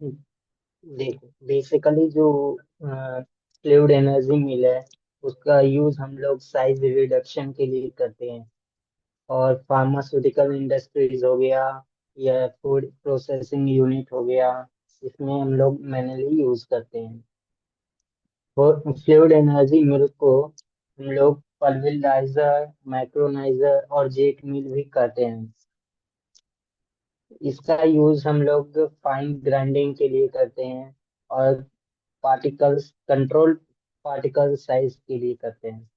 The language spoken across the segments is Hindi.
देखो, बेसिकली जो फ्लूइड एनर्जी मिल है, उसका यूज हम लोग साइज रिडक्शन के लिए करते हैं। और फार्मास्यूटिकल इंडस्ट्रीज हो गया या फूड प्रोसेसिंग यूनिट हो गया, इसमें हम लोग मैनुअली यूज करते हैं। और फ्लूइड एनर्जी मिल्क को हम लोग पल्वराइजर, माइक्रोनाइजर और जेट मिल भी करते हैं। इसका यूज हम लोग फाइन ग्राइंडिंग के लिए करते हैं और पार्टिकल्स कंट्रोल, पार्टिकल साइज के लिए करते हैं।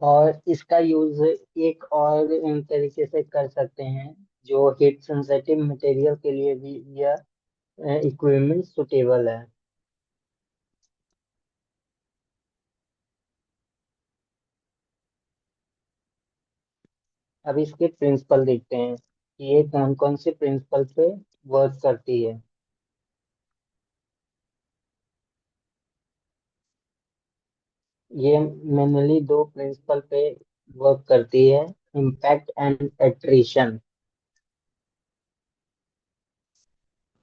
और इसका यूज एक और इन तरीके से कर सकते हैं, जो हीट सेंसिटिव मटेरियल के लिए भी यह इक्विपमेंट सुटेबल है। अब इसके प्रिंसिपल देखते हैं कि ये कौन कौन से प्रिंसिपल पे वर्क करती है। ये मेनली दो प्रिंसिपल पे वर्क करती है, इम्पैक्ट एंड एट्रिशन।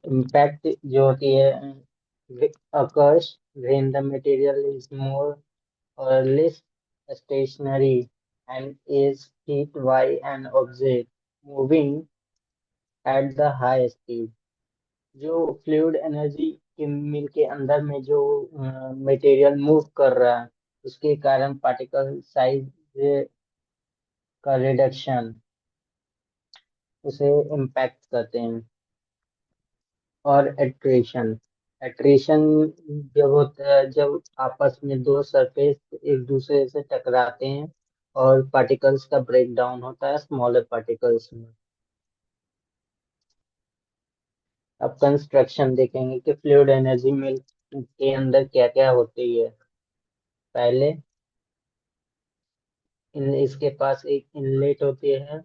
इम्पैक्ट जो होती है occurs when the material is more or less stationary and is hit by an object moving at the high speed। जो फ्लूइड एनर्जी के मिल के अंदर में जो मटेरियल मूव कर रहा है, उसके कारण पार्टिकल साइज का रिडक्शन, उसे इम्पैक्ट करते हैं। और एट्रेशन, एट्रेशन जब होता है जब आपस में दो सरफेस एक दूसरे से टकराते हैं और पार्टिकल्स का ब्रेक डाउन होता है स्मॉलर पार्टिकल्स में। अब कंस्ट्रक्शन देखेंगे कि फ्लूइड एनर्जी में के अंदर क्या क्या होती है। पहले इसके पास एक इनलेट होती है।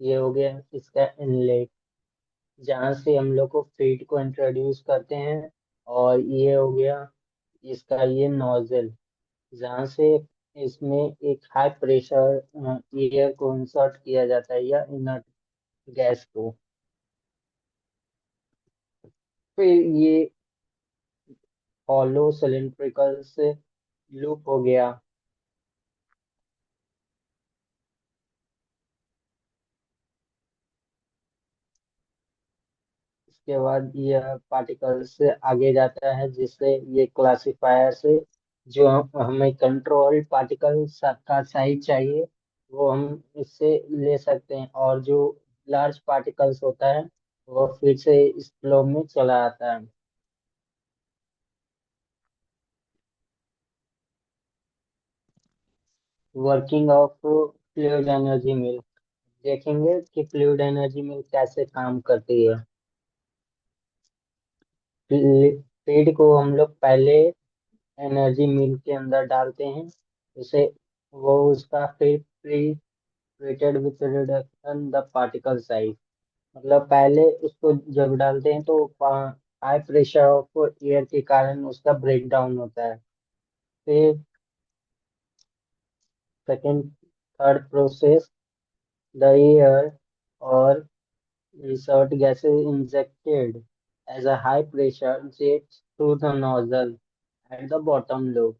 ये हो गया इसका इनलेट, जहाँ से हम लोग को फीड को इंट्रोड्यूस करते हैं। और ये हो गया इसका ये नोजल, जहाँ से इसमें एक हाई प्रेशर एयर को इंसर्ट किया जाता है या इनर्ट गैस को। फिर ये हॉलो सिलिंड्रिकल से लूप हो गया। इसके बाद यह पार्टिकल से आगे जाता है, जिससे ये क्लासिफायर से जो हमें कंट्रोल पार्टिकल का साइज चाहिए, वो हम इससे ले सकते हैं। और जो लार्ज पार्टिकल्स होता है, वो फिर से इस फ्लो में चला आता है। वर्किंग ऑफ फ्लूइड एनर्जी मिल, देखेंगे कि फ्लूइड एनर्जी मिल कैसे काम करती है। फीड को हम लोग पहले एनर्जी मिल के अंदर डालते हैं, उसे वो उसका फिर pre treated with reduction the particle size. मतलब पहले उसको जब डालते हैं तो हाई प्रेशर ऑफ एयर के कारण उसका ब्रेक डाउन होता है। फिर second, third process, the air और insert gases injected as a high pressure jet through the nozzle at the bottom lobe।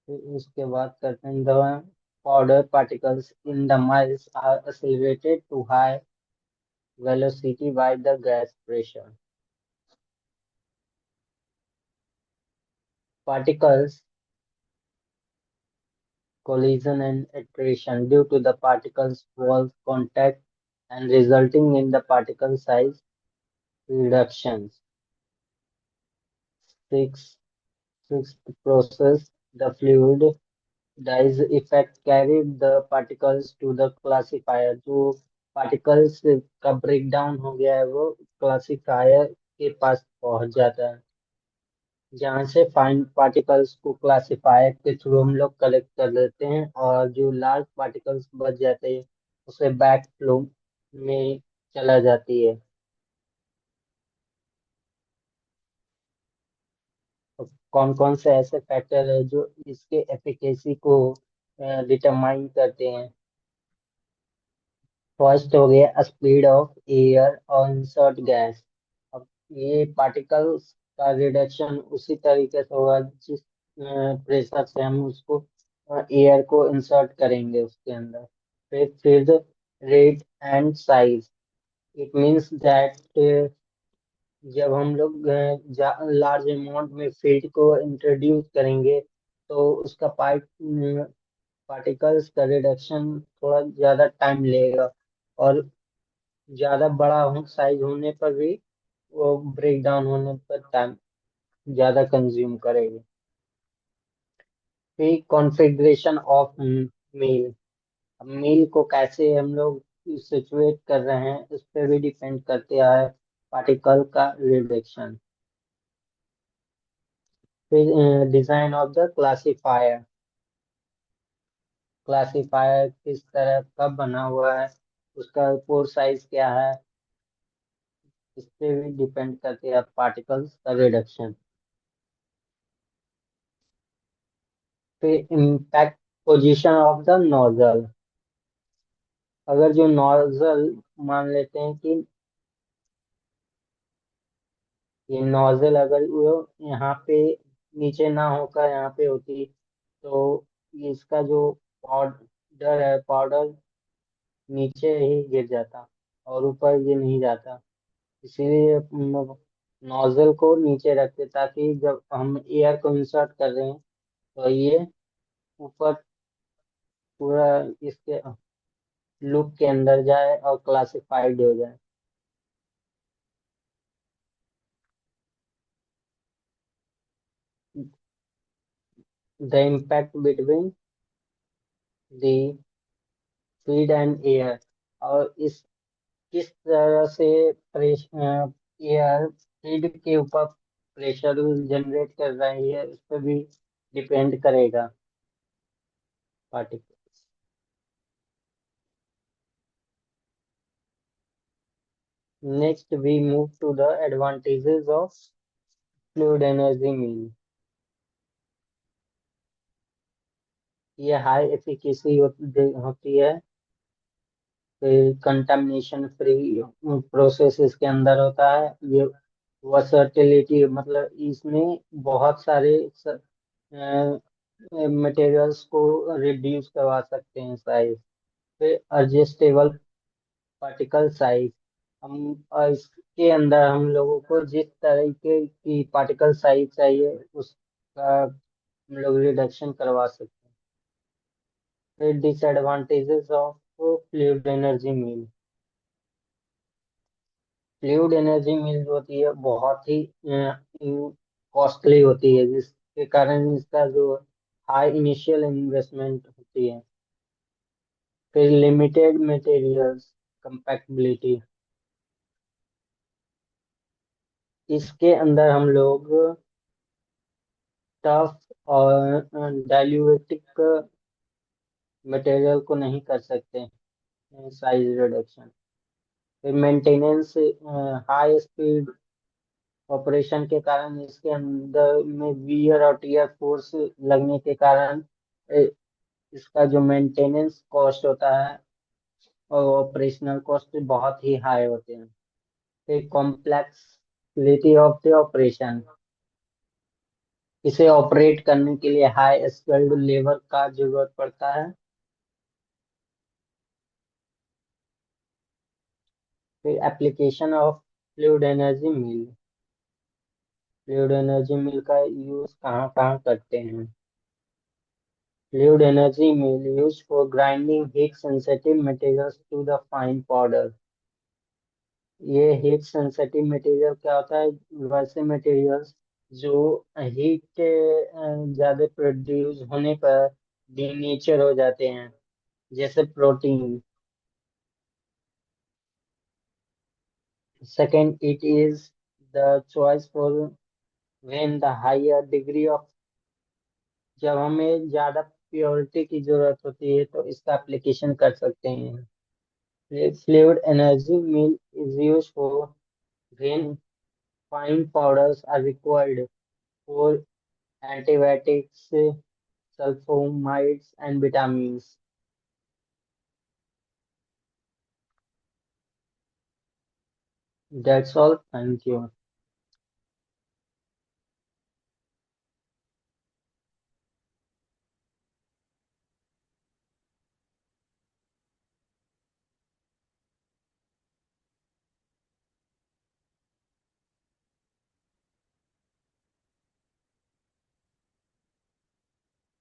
फिर उसके बाद करते हैं the powder particles in the miles are accelerated to high velocity by the gas pressure। Particles collision and attrition due to the particles wall contact and resulting in the particle size reductions। Sixth, sixth process, the fluid dies effect carried the particles to the classifier. जो पार्टिकल्स का ब्रेक डाउन हो गया है, वो क्लासिफायर के पास पहुंच जाता है, जहाँ से फाइन पार्टिकल्स को क्लासिफायर के थ्रू हम लोग कलेक्ट कर लेते हैं। और जो लार्ज पार्टिकल्स बच जाते हैं, उसे बैक फ्लो में चला जाती है। कौन कौन से ऐसे फैक्टर है जो इसके एफिकेसी को डिटरमाइन करते हैं। फर्स्ट हो गया स्पीड ऑफ एयर और इंसर्ट गैस। अब ये पार्टिकल्स का रिडक्शन उसी तरीके से होगा जिस प्रेशर से हम उसको एयर को इंसर्ट करेंगे उसके अंदर। फिर rate and size. It means that जब हम लोग लार्ज अमाउंट में फीड को इंट्रोड्यूस करेंगे तो उसका पार्टिकल्स का रिडक्शन थोड़ा ज़्यादा टाइम लेगा, और ज़्यादा बड़ा साइज होने पर भी वो ब्रेक डाउन होने पर टाइम ज़्यादा कंज्यूम करेगा। फिर कॉन्फ़िगरेशन ऑफ मील। अब मील को कैसे हम लोग सिचुएट कर रहे हैं उस पर भी डिपेंड करते हैं पार्टिकल का रिडक्शन। फिर design of the classifier. Classifier किस तरह का बना हुआ है, उसका पोर साइज क्या है, इस पे भी डिपेंड करते हैं पार्टिकल्स का रिडक्शन। फिर impact position of the nozzle. अगर जो नोजल, मान लेते हैं कि ये नोजल अगर वो यहाँ पे नीचे ना होकर यहाँ पे होती तो इसका जो पाउडर है, पाउडर नीचे ही गिर जाता और ऊपर ये नहीं जाता। इसीलिए नोजल को नीचे रखते ताकि जब हम एयर को इंसर्ट कर रहे हैं तो ये ऊपर पूरा इसके लूप के अंदर जाए और क्लासिफाइड हो जाए। The impact between the feed and air. और इस किस तरह से एयर फीड के ऊपर प्रेशर जनरेट कर रही है उस पर भी डिपेंड करेगा particle. Next we move to the advantages of fluid energy mean. ये हाई एफिकेसी होती है, कंटामिनेशन फ्री प्रोसेस इसके अंदर होता है। ये वर्सटिलिटी मतलब इसमें बहुत सारे मटेरियल्स को रिड्यूस करवा सकते हैं साइज। फिर एडजस्टेबल पार्टिकल साइज। हम इसके अंदर हम लोगों को जिस तरीके की पार्टिकल साइज चाहिए उसका हम लोग रिडक्शन करवा सकते हैं। फिर disadvantages of fluid energy mill. Fluid energy mill जो होती है बहुत ही कॉस्टली होती है, जिसके कारण इसका जो हाई इनिशियल इन्वेस्टमेंट होती है। फिर लिमिटेड मटेरियल्स कंपैक्टिबिलिटी। इसके अंदर हम लोग टफ और डाइल्यूटिक मटेरियल को नहीं कर सकते साइज रिडक्शन। फिर मेंटेनेंस, हाई स्पीड ऑपरेशन के कारण इसके अंदर में वियर और टीयर फोर्स लगने के कारण इसका जो मेंटेनेंस कॉस्ट होता है और ऑपरेशनल कॉस्ट बहुत ही हाई होते हैं। फिर कॉम्प्लेक्सिटी ऑफ द ऑपरेशन। इसे ऑपरेट करने के लिए हाई स्किल्ड लेबर का जरूरत पड़ता है। फिर application of fluid energy mill. Fluid energy mill का यूज कहाँ कहाँ करते हैं। Fluid energy mill use for grinding heat sensitive materials to the fine powder. ये हीट सेंसिटिव मटेरियल क्या होता है, वैसे मटेरियल्स जो हीट ज्यादा प्रोड्यूस होने पर डीनेचर हो जाते हैं, जैसे protein. Second, it is the choice for when the higher degree of, जब हमें ज्यादा प्योरिटी की जरूरत होती है तो इसका एप्लीकेशन कर सकते हैं। Fluid energy mill is use for when fine powders are required for antibiotics, sulfamides, and vitamins. That's all. Thank you.